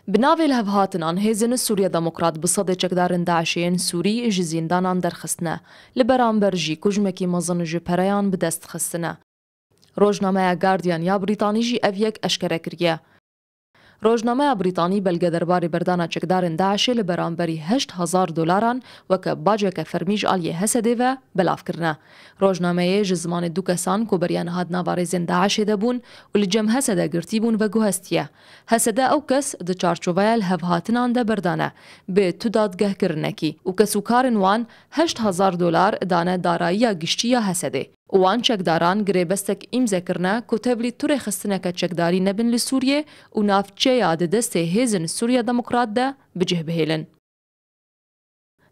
بناوی الهفهاتنان هیزن سوریا دموکرات بصد چکدارن داعشین سوری جی زیندانان درخستنه لبرانبر جی کجمکی مزن جی پریان بدست خستنه. روزنامه گاردیان یا بریتانی جی اویک اشکره کریه. روزنامه بریتانی بلگه درباری بردانا چکدارن داعشی لبرانبری $8,000 وکه باجک فرمیج آلیه حسده و بلاف کرنه. روزنامه جزمان دو کسان که بریان هاد نوارزین داعشی دبون و لجم حسده گرتی بون و گوهستیه. حسده او کس ده چارچوبه الهفهاتنان ده بردانه به تو دادگه کرنکی و کسو کارن وان $8,000 دانه دارایی گشتیه حسده. وان چکداران گریبستک امضا کرنه که تبلی طور خستنه که چکداری نبن لسوریه و نافچه یاد دسته هیزن سوریا دموکرات ده بجه بهیلن.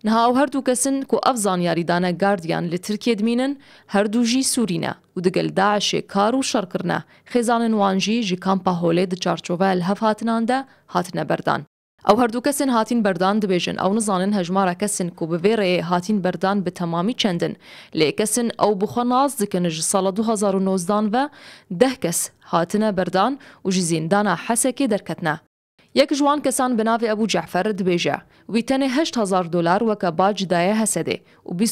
نها و هر دو کسن که افزان یاری دانه گاردیان لترکیه دمینن هر دو جی سورینه و دگل داعش کار و شر کرنه خیزان وانجی جی کامپا هوله ده چارچوبه الهفهاتنان ده هاتنه بردان. او هر دو کسین هاتین بردان دبیجن او نزانن هجمارا کسین کو بویره هاتین بردان به تمامی چندن لی کسین او بخوا ناز دکنج سال 2019 و 10 کس هاتنه بردان و جی زیندانا حسکی درکتنه. یک جوان کسان بناوی ابو جعفر دبیجه ویتنه $8,000 وکا باج دایه حسده و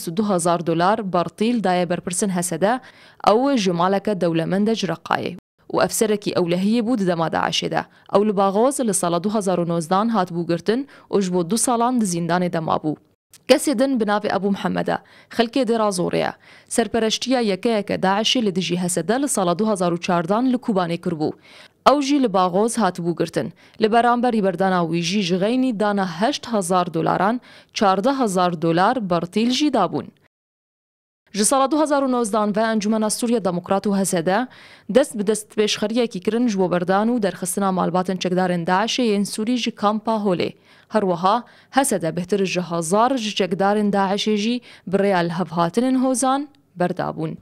$22,000 برطیل دایه برپرسن حسده او جمالک دولمند جرقایه. و افسرکی اولهیه بود دما داعشی ده او لباغوز لسال 2019 هات بو گرتن و جبو 2 سالان زیندان دما بو. کسی دن بناوی ابو محمده خلکی درازوریه سرپرشتیا یکه داعشی لدجی حسده لسال 2014 لکوبانی کربو او جی لباغوز هات بو گرتن لبرانبری بردانا ویجی جغینی دانا $8,000 $14,000 برطیل جی دابون. جسال 2019 و انجمن سوریا دموکرات و حسده دست به دست پیشخریه کی کرن جو بردان و درخستنا مالباتن چکدارن داعش ین سوری جی کامپا هوله هر وها حسده بهتر جهازار جی چکدارن داعش جی بریال هفهاتن هوزان بردابون.